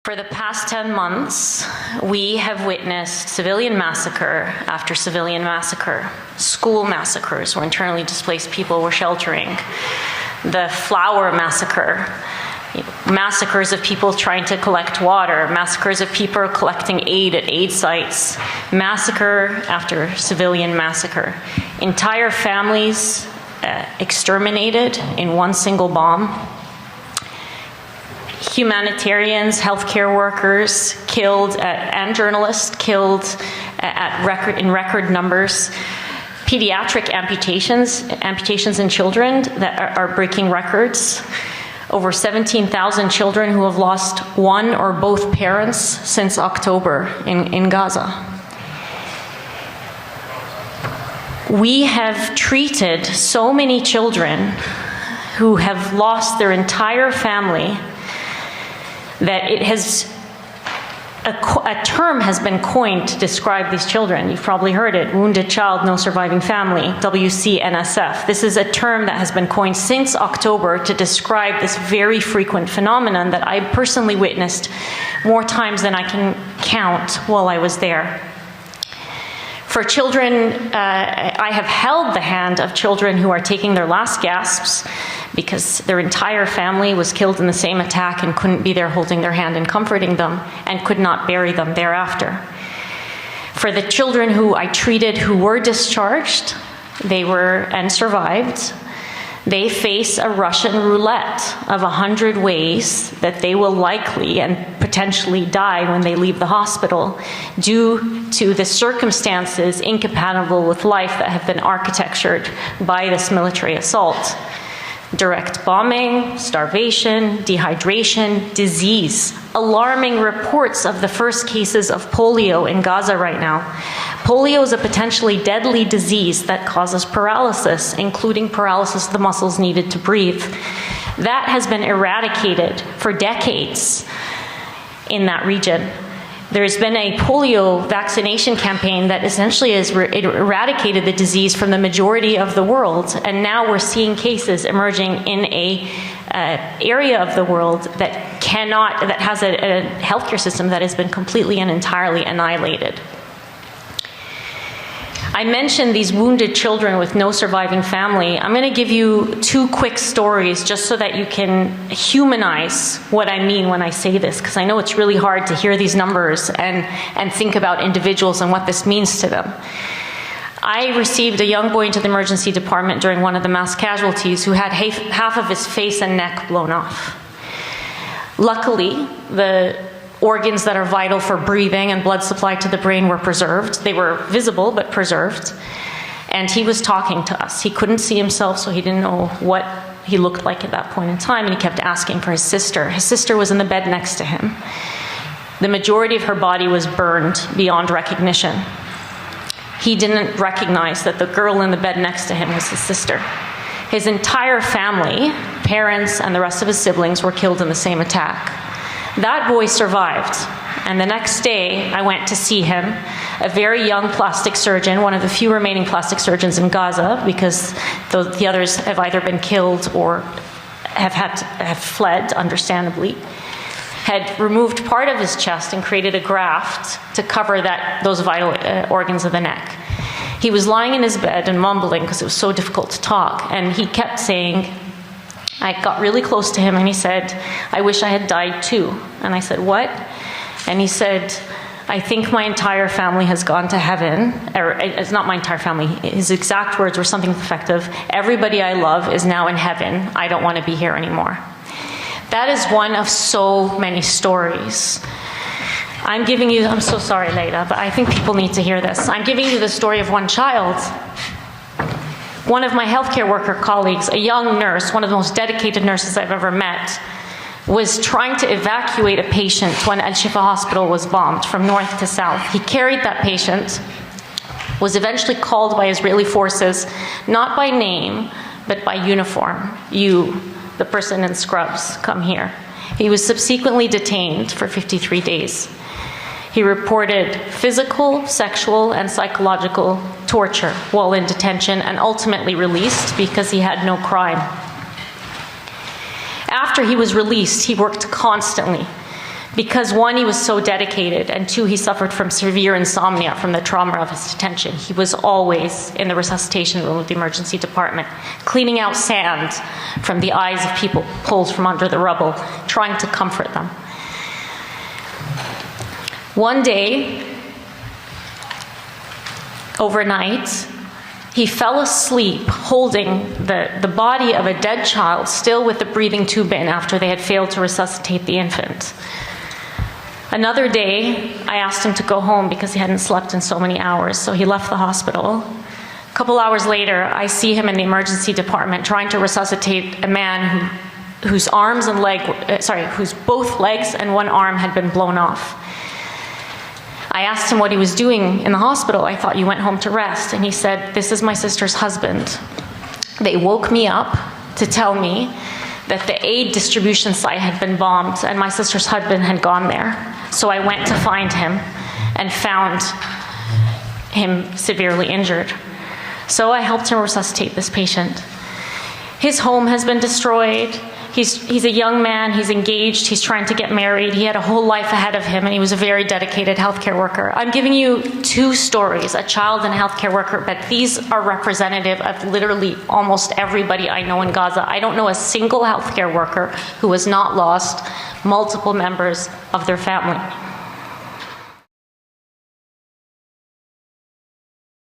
For the past 10 months, we have witnessed civilian massacre after civilian massacre. School massacres where internally displaced people were sheltering. The flower massacre, massacres of people trying to collect water, massacres of people collecting aid at aid sites, massacre after civilian massacre. Entire families exterminated in one single bomb. Humanitarians, healthcare workers killed, and journalists killed in record numbers. Pediatric amputations in children that are breaking records. Over 17,000 children who have lost one or both parents since October in Gaza. We have treated so many children who have lost their entire family that it has a term has been coined to describe these children. You've probably heard it, wounded child, no surviving family, WCNSF. This is a term that has been coined since October to describe this very frequent phenomenon that I personally witnessed more times than I can count while I was there. For children, I have held the hand of children who are taking their last gasps because their entire family was killed in the same attack and couldn't be there holding their hand and comforting them and could not bury them thereafter. For the children who I treated who were discharged, and survived, they face a Russian roulette of 100 ways that they will likely and potentially die when they leave the hospital due to the circumstances incompatible with life that have been architectured by this military assault. Direct bombing, starvation, dehydration, disease. Alarming reports of the first cases of polio in Gaza right now. Polio is a potentially deadly disease that causes paralysis, including paralysis of the muscles needed to breathe. That has been eradicated for decades in that region. There's been a polio vaccination campaign that essentially has eradicated the disease from the majority of the world, and now we're seeing cases emerging in a area of the world that has a healthcare system that has been completely and entirely annihilated. I mentioned these wounded children with no surviving family. I'm going to give you two quick stories just so that you can humanize what I mean when I say this, because I know it's really hard to hear these numbers and think about individuals and what this means to them. I received a young boy into the emergency department during one of the mass casualties who had half of his face and neck blown off. Luckily, the organs that are vital for breathing and blood supply to the brain were preserved. They were visible, but preserved. And he was talking to us. He couldn't see himself, so he didn't know what he looked like at that point in time, and he kept asking for his sister. His sister was in the bed next to him. The majority of her body was burned beyond recognition. He didn't recognize that the girl in the bed next to him was his sister. His entire family, parents, and the rest of his siblings were killed in the same attack. That boy survived, and the next day I went to see him, a very young plastic surgeon, one of the few remaining plastic surgeons in Gaza, because the others have either been killed or have fled, understandably, had removed part of his chest and created a graft to cover those vital organs of the neck. He was lying in his bed and mumbling because it was so difficult to talk, and he kept saying, I got really close to him and he said, I wish I had died too. And I said, what? And he said, I think my entire family has gone to heaven. Or it's not my entire family. His exact words were something effective. Everybody I love is now in heaven. I don't want to be here anymore. That is one of so many stories. I'm so sorry, Leila, but I think people need to hear this. I'm giving you the story of one child. One of my healthcare worker colleagues, a young nurse, one of the most dedicated nurses I've ever met, was trying to evacuate a patient when Al-Shifa Hospital was bombed from north to south. He carried that patient, was eventually called by Israeli forces, not by name, but by uniform. You, the person in scrubs, come here. He was subsequently detained for 53 days. He reported physical, sexual, and psychological torture while in detention and ultimately released because he had no crime. After he was released, he worked constantly Because one, he was so dedicated, and two, he suffered from severe insomnia from the trauma of his detention. He was always in the resuscitation room of the emergency department, cleaning out sand from the eyes of people pulled from under the rubble, trying to comfort them. One day, overnight, he fell asleep holding the body of a dead child, still with the breathing tube in, after they had failed to resuscitate the infant. Another day, I asked him to go home because he hadn't slept in so many hours, so he left the hospital. A couple hours later, I see him in the emergency department trying to resuscitate a man whose both legs and one arm had been blown off. I asked him what he was doing in the hospital. I thought, you went home to rest. And he said, this is my sister's husband. They woke me up to tell me that the aid distribution site had been bombed and my sister's husband had gone there. So I went to find him and found him severely injured. So I helped him resuscitate this patient. His home has been destroyed. He's a young man, he's engaged, he's trying to get married, he had a whole life ahead of him, and he was a very dedicated healthcare worker. I'm giving you two stories, a child and a healthcare worker, but these are representative of literally almost everybody I know in Gaza. I don't know a single healthcare worker who has not lost multiple members of their family.